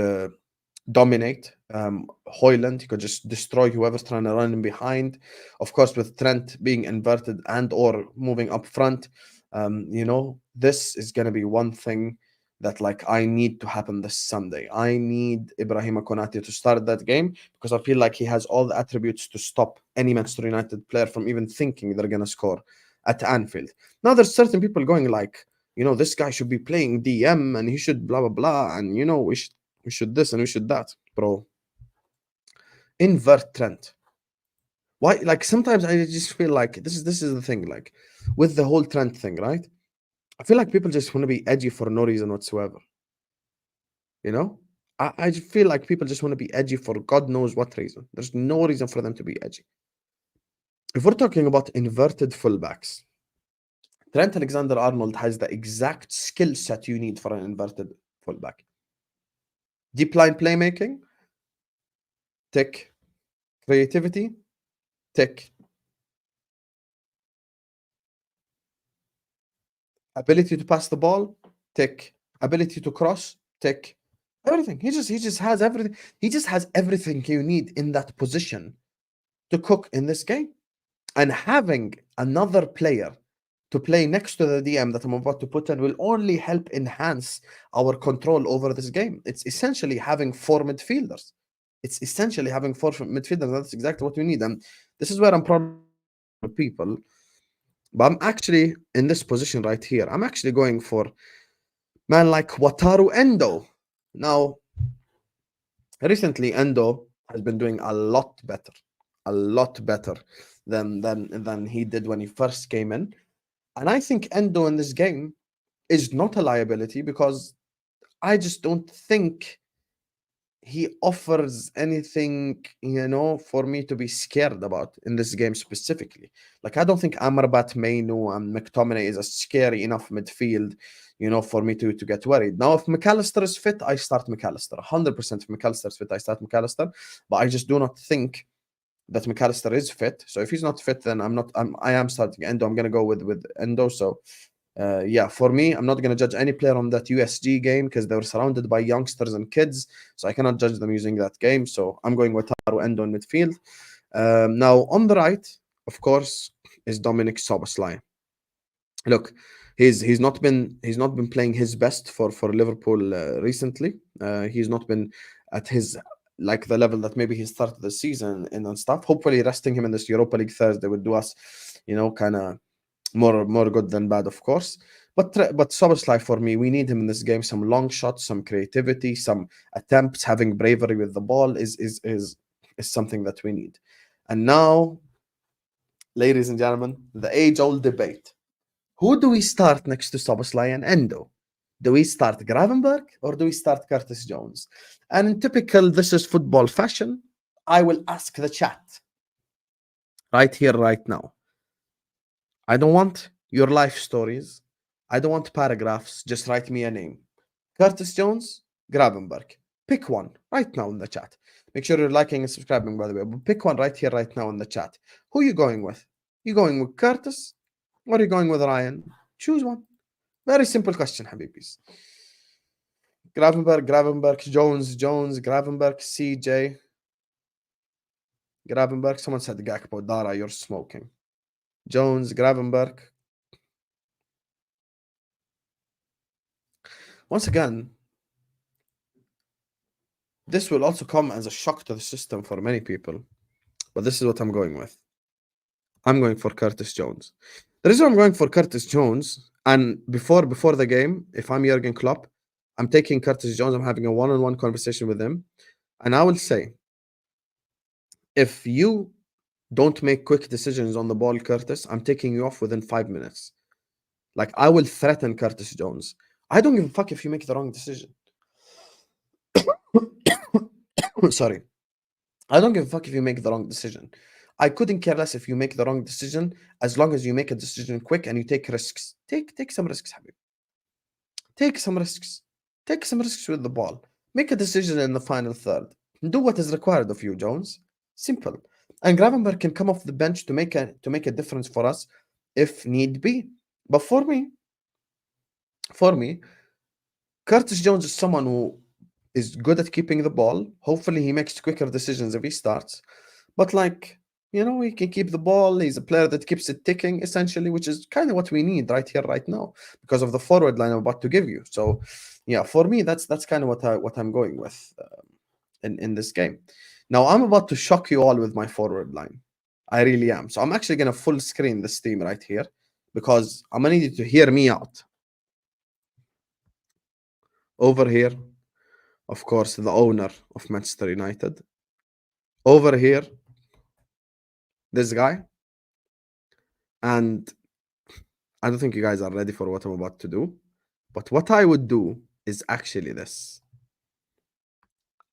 dominate Højlund. He could just destroy whoever's trying to run in behind. Of course, with Trent being inverted and or moving up front, you know, this is going to be one thing that like I need to happen this Sunday. I need Ibrahima Konate to start that game because I feel like he has all the attributes to stop any Manchester United player from even thinking they're going to score at Anfield. Now, there's certain people going like, you know, this guy should be playing DM and he should blah, blah, blah. And, you know, we should this and we should that. Bro, invert Trent. Why? Like, sometimes I just feel like this is the thing, like with the whole Trent thing, right? I feel like people just want to be edgy for no reason whatsoever. You know? I feel like people just want to be edgy for God knows what reason. There's no reason for them to be edgy. If we're talking about inverted fullbacks, Trent Alexander-Arnold has the exact skill set you need for an inverted fullback. Deep line playmaking, tick. Creativity, tick. Ability to pass the ball, tick. Ability to cross, tick. Everything. He just has everything. He just has everything you need in that position to cook in this game. And having another player to play next to the DM that I'm about to put in will only help enhance our control over this game. It's essentially having four midfielders. That's exactly what we need. And this is where I'm proud of people. But I'm actually in this position right here. I'm actually going for man like Wataru Endo. Now, recently Endo has been doing a lot better than he did when he first came in. And I think Endo in this game is not a liability because I just don't think he offers anything, you know, for me to be scared about in this game specifically. Like, I don't think Amrabat, Mainu, and McTominay is a scary enough midfield, you know, for me to get worried. Now, if McAllister is fit, I start McAllister. 100% if McAllister is fit, I start McAllister. But I just do not think that McAllister is fit. So if he's not fit, then I am starting Endo. I'm gonna go with Endo. So yeah, for me, I'm not gonna judge any player on that USG game because they were surrounded by youngsters and kids, so I cannot judge them using that game. So I'm going with Taro Endo in midfield. Now on the right, of course, is Dominic Szoboszlai. Look, he's not been playing his best for Liverpool recently. He's not been at his like the level that maybe he started the season and stuff. Hopefully, resting him in this Europa League Thursday would do us, kind of more good than bad, of course. But Szoboszlai, for me, we need him in this game. Some long shots, some creativity, some attempts, having bravery with the ball is something that we need. And now, ladies and gentlemen, the age-old debate. Who do we start next to Szoboszlai and Endo? Do we start Gravenberch or do we start Curtis Jones? And in typical This Is Football fashion, I will ask the chat right here, right now. I don't want your life stories. I don't want paragraphs. Just write me a name. Curtis Jones, Gravenberch. Pick one right now in the chat. Make sure you're liking and subscribing, by the way. But pick one right here, right now in the chat. Who are you going with? You going with Curtis? Or are you going with Ryan? Choose one. Very simple question, Habibis. Gravenberch, Jones, Gravenberch, CJ. Gravenberch, someone said Gakpo. Dara, you're smoking. Jones, Gravenberch. Once again, this will also come as a shock to the system for many people. But this is what I'm going with. I'm going for Curtis Jones. The reason I'm going for Curtis Jones, and before the game, if I'm Jurgen Klopp, I'm taking Curtis Jones, I'm having a one-on-one conversation with him, and I will say, if you don't make quick decisions on the ball, Curtis, I'm taking you off within 5 minutes. Like, I will threaten Curtis Jones. I don't give a fuck if you make the wrong decision. Sorry. I don't give a fuck if you make the wrong decision. I couldn't care less if you make the wrong decision, as long as you make a decision quick and you take risks. Take some risks, Habib. Take some risks. Take some risks with the ball. Make a decision in the final third. Do what is required of you, Jones. Simple. And Gravenberch can come off the bench to make a difference for us if need be. But for me, Curtis Jones is someone who is good at keeping the ball. Hopefully he makes quicker decisions if he starts. But he can keep the ball. He's a player that keeps it ticking, essentially, which is kind of what we need right here, right now, because of the forward line I'm about to give you. So, yeah, for me, that's kind of what I'm going with in this game. Now, I'm about to shock you all with my forward line. I really am. So I'm actually going to full screen this team right here because I'm going to need you to hear me out. Over here, of course, the owner of Manchester United. Over here, this guy. And I don't think you guys are ready for what I'm about to do. But what I would do is actually this.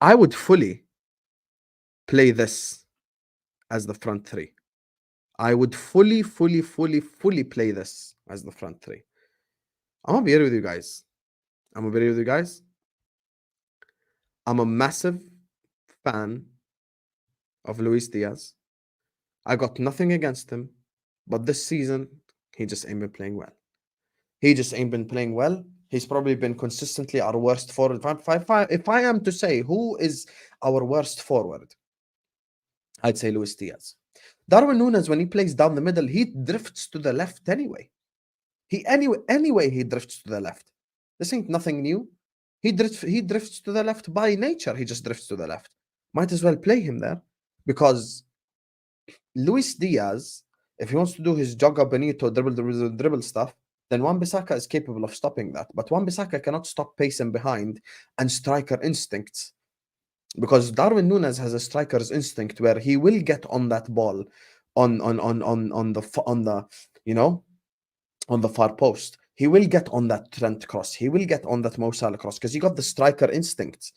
I would fully play this as the front three. I would fully play this as the front three. I'm going to be here with you guys. I'm a massive fan of Luis Diaz. I got nothing against him, but this season, he just ain't been playing well. He's probably been consistently our worst forward. If I am to say who is our worst forward, I'd say Luis Diaz. Darwin Nunez, when he plays down the middle, he drifts to the left anyway. He drifts to the left. This ain't nothing new. He drifts to the left by nature. He just drifts to the left. Might as well play him there, because Luis Diaz, if he wants to do his Joga Benito dribble stuff, then Wan-Bissaka is capable of stopping that. But Wan-Bissaka cannot stop pacing behind and striker instincts, because Darwin Nunez has a striker's instinct where he will get on that ball on the far post. He will get on that Trent cross. He will get on that Mo Salah cross because he got the striker instincts.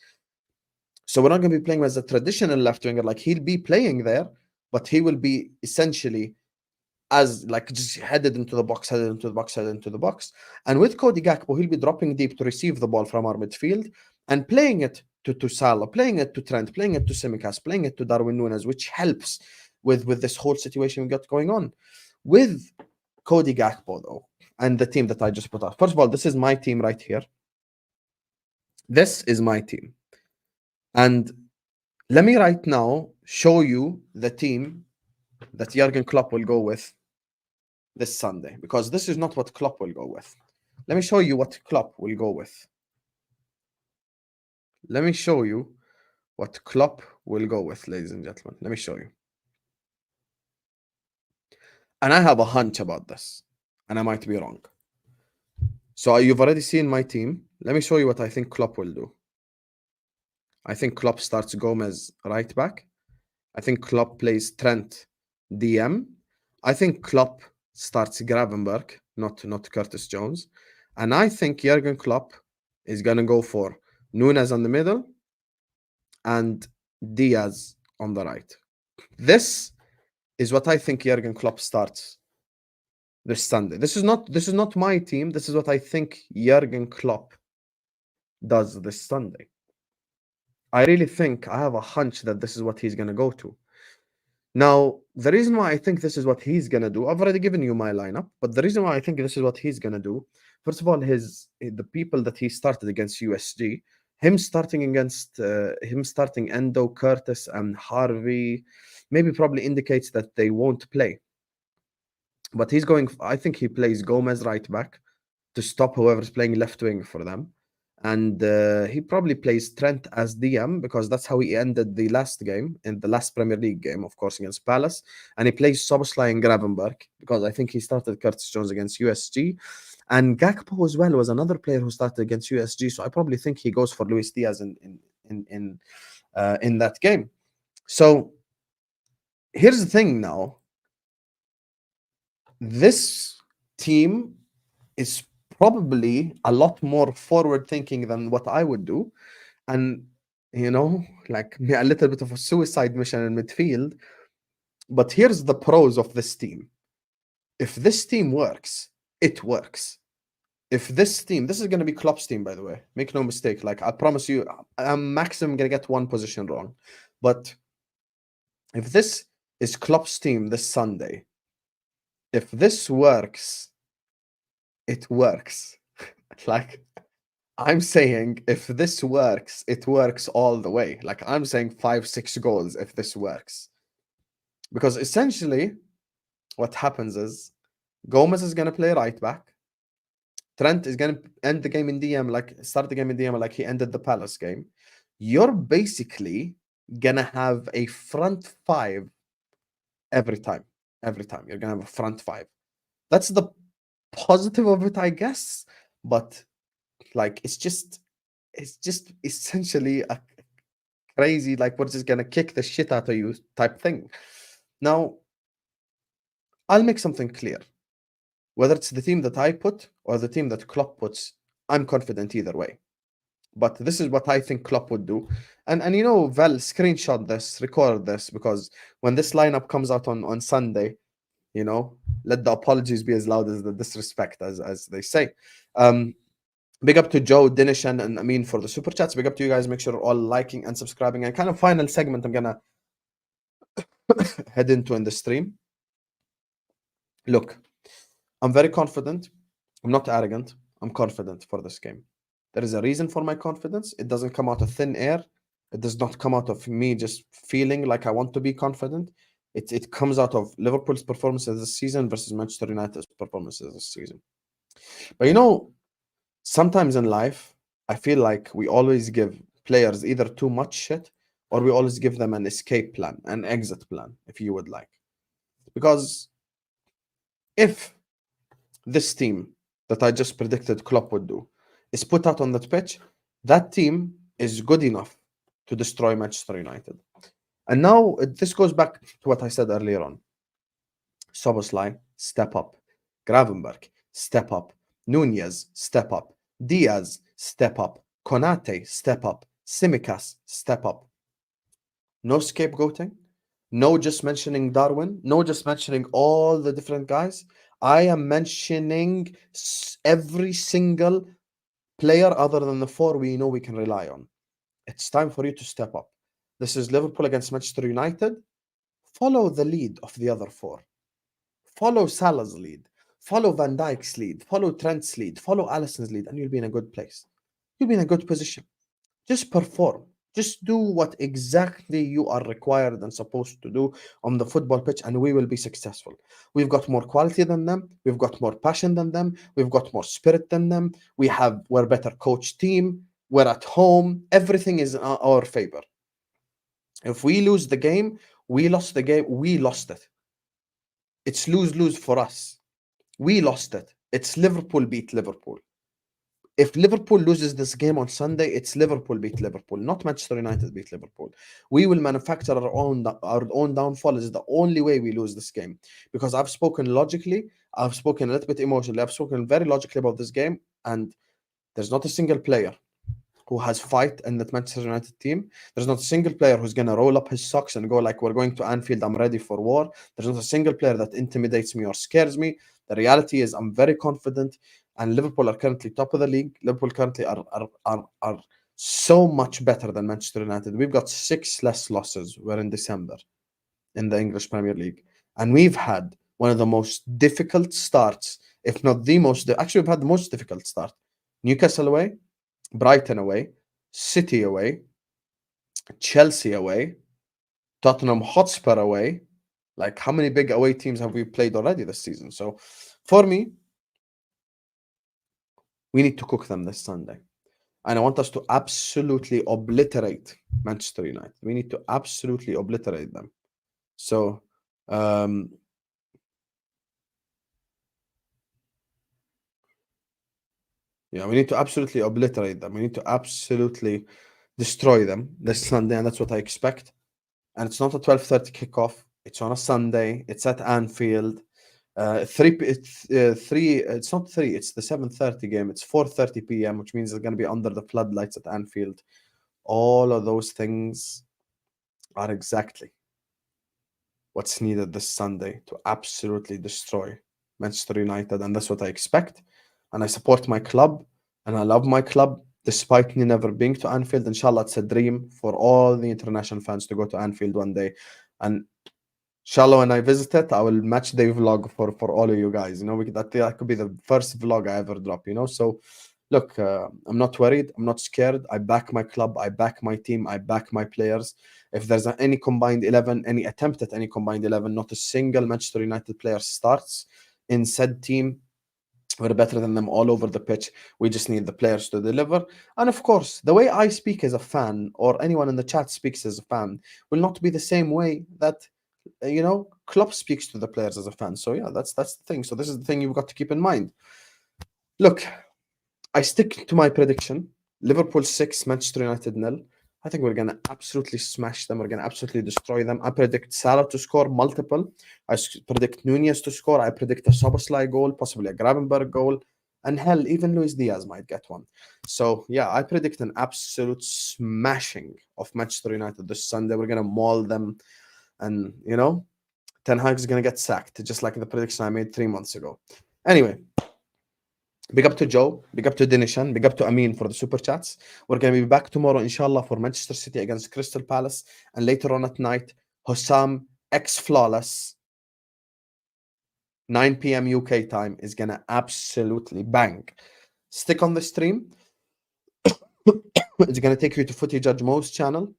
So we're not going to be playing as a traditional left winger. Like, he'll be playing there, but he will be essentially as just headed into the box. And with Cody Gakpo, he'll be dropping deep to receive the ball from our midfield and playing it to Salah, playing it to Trent, playing it to Tsimikas, playing it to Darwin Nunez, which helps with this whole situation we got going on. With Cody Gakpo, though, and the team that I just put out. First of all, this is my team right here. This is my team. And let me right now show you the team that Jurgen Klopp will go with this Sunday, because this is not what Klopp will go with. Let me show you what Klopp will go with. Let me show you what Klopp will go with, ladies and gentlemen. Let me show you. And I have a hunch about this, and I might be wrong. So you've already seen my team. Let me show you what I think Klopp will do. I think Klopp starts Gomez right back. I think Klopp plays Trent DM. I think Klopp starts Gravenberg, not Curtis Jones. And I think Jurgen Klopp is going to go for Nunez on the middle and Diaz on the right. This is what I think Jurgen Klopp starts this Sunday. This is not my team. This is what I think Jurgen Klopp does this Sunday. I really think, I have a hunch that this is what he's going to go to. Now, the reason why I think this is what he's going to do, I've already given you my lineup, but the reason why I think this is what he's going to do, first of all, the people that he started against USG, him starting Endo, Curtis, and Harvey, maybe probably indicates that they won't play. But I think he plays Gomez right back to stop whoever's playing left wing for them. And he probably plays Trent as DM because that's how he ended the last game, in the last Premier League game, of course, against Palace. And he plays Szoboszlai and Gravenberg because I think he started Curtis Jones against USG. And Gakpo as well was another player who started against USG. So I probably think he goes for Luis Diaz in that game. So here's the thing now. This team is probably a lot more forward thinking than what I would do. And, like a little bit of a suicide mission in midfield. But here's the pros of this team. If this team works, it works. If this is going to be Klopp's team, by the way. Make no mistake. Like, I promise you, I'm maximum going to get one position wrong. But if this is Klopp's team this Sunday, if this works, it works. Like, I'm saying if this works, it works all the way. Like, I'm saying 5-6 goals if this works. Because essentially, what happens is Gomez is going to play right back. Trent is going to end the game in DM, start the game in DM like he ended the Palace game. You're basically going to have a front five every time. Every time. You're going to have a front five. That's the positive of it, I guess. But, like, it's just essentially a crazy, like, we're just going to kick the shit out of you type thing. Now, I'll make something clear. Whether it's the team that I put or the team that Klopp puts, I'm confident either way. But this is what I think Klopp would do. And Val, screenshot this, record this, because when this lineup comes out on Sunday, let the apologies be as loud as the disrespect, as they say. Big up to Joe, Dinish, and Amin for the super chats. Big up to you guys. Make sure you're all liking and subscribing. And kind of final segment I'm going to head into in the stream. Look, I'm very confident. I'm not arrogant. I'm confident for this game. There is a reason for my confidence. It doesn't come out of thin air. It does not come out of me just feeling like I want to be confident. It comes out of Liverpool's performances this season versus Manchester United's performances this season. But sometimes in life, I feel like we always give players either too much shit or we always give them an escape plan, an exit plan, if you would like. Because if this team that I just predicted Klopp would do is put out on that pitch, that team is good enough to destroy Manchester United. And now this goes back to what I said earlier on. Szoboszlai, step up. Gravenberg, step up. Nunez, step up. Diaz, step up. Konate, step up. Tsimikas, step up. No scapegoating. No just mentioning Darwin. No just mentioning all the different guys. I am mentioning every single player other than the four we know we can rely on. It's time for you to step up. This is Liverpool against Manchester United. follow the lead of the other four. Follow Salah's lead. Follow Van Dijk's lead. Follow Trent's lead. Follow Alisson's lead, and you'll be in a good place. You'll be in a good position. Just perform. Just do what exactly you are required and supposed to do on the football pitch, and we will be successful. We've got more quality than them. We've got more passion than them. We've got more spirit than them. We're a better coach team. We're at home. Everything is in our favor. If we lose the game, we lost the game. We lost it. It's lose-lose for us. We lost it. It's Liverpool beat Liverpool. If Liverpool loses this game on Sunday, it's Liverpool beat Liverpool, not Manchester United beat Liverpool. We will manufacture our own downfall. Is the only way we lose this game. Because I've spoken logically, I've spoken a little bit emotionally, I've spoken very logically about this game, and there's not a single player who has fight in that Manchester United team. There's not a single player who's going to roll up his socks and go like, we're going to Anfield, I'm ready for war. There's not a single player that intimidates me or scares me. The reality is I'm very confident, and Liverpool are currently top of the league. Liverpool currently are so much better than Manchester United. We've got 6 less losses. We're in December in the English Premier League. And we've had one of the most difficult starts, if not the most, actually we've had the most difficult start. Newcastle away, Brighton away, City away, Chelsea away, Tottenham Hotspur away. Like, how many big away teams have we played already this season? So for me, we need to cook them this Sunday. And I want us to absolutely obliterate Manchester United. We need to absolutely obliterate them. So, yeah, we need to absolutely obliterate them. We need to absolutely destroy them this Sunday, and that's what I expect. And it's not a 12:30 kickoff. It's on a Sunday. It's at Anfield. It's not 3, it's the 7:30 game. It's 4:30 p.m., which means it's going to be under the floodlights at Anfield. All of those things are exactly what's needed this Sunday to absolutely destroy Manchester United, and that's what I expect. And I support my club, and I love my club, despite me never being to Anfield. Inshallah, it's a dream for all the international fans to go to Anfield one day. And inshallah, when I visit it, I will match day vlog for all of you guys. You know, that could be the first vlog I ever drop, you know. So look, I'm not worried. I'm not scared. I back my club. I back my team. I back my players. If there's any combined 11, any attempt at any combined 11, not a single Manchester United player starts in said team. We're better than them all over the pitch. We just need the players to deliver. And of course, the way I speak as a fan, or anyone in the chat speaks as a fan, will not be the same way that, you know, Klopp speaks to the players as a fan. So yeah, that's the thing. So this is the thing you've got to keep in mind. Look, I stick to my prediction. Liverpool 6, Manchester United 0. I think we're going to absolutely smash them. We're going to absolutely destroy them. I predict Salah to score multiple. I predict Nunez to score. I predict a Szoboszlai goal, possibly a Gravenberg goal. And hell, even Luis Diaz might get one. So, yeah, I predict an absolute smashing of Manchester United this Sunday. We're going to maul them. And, you know, Ten Hag is going to get sacked, just like the prediction I made 3 months ago. Anyway, big up to Joe, big up to Dinishan, big up to Amin for the super chats. We're going to be back tomorrow, inshallah, for Manchester City against Crystal Palace. And later on at night, Hussam X Flawless, 9 p.m. UK time, is going to absolutely bang. Stick on the stream. It's going to take you to Footy Judge Mo's channel.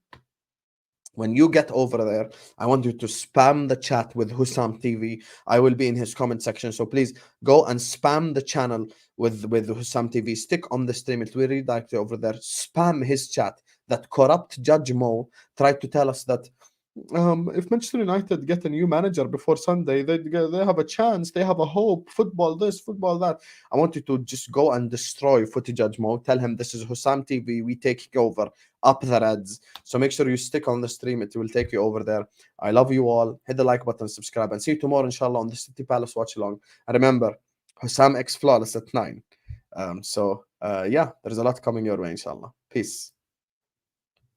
When you get over there, I want you to spam the chat with Hussam TV. I will be in his comment section. So please go and spam the channel with Hussam TV. Stick on the stream. It will redirect you over there. Spam his chat. That corrupt Judge Mo tried to tell us that if Manchester United get a new manager before Sunday, they have a chance. They have a hope. Football this, football that. I want you to just go and destroy Footy Judge Mo. Tell him this is Hussam TV. We take over. Up the Reds. So make sure you stick on the stream. It will take you over there. I love you all. Hit the like button, subscribe, and see you tomorrow, inshallah, on the City Palace watch along. And remember, Hussam X Flawless at 9. Yeah, there's a lot coming your way, inshallah. Peace.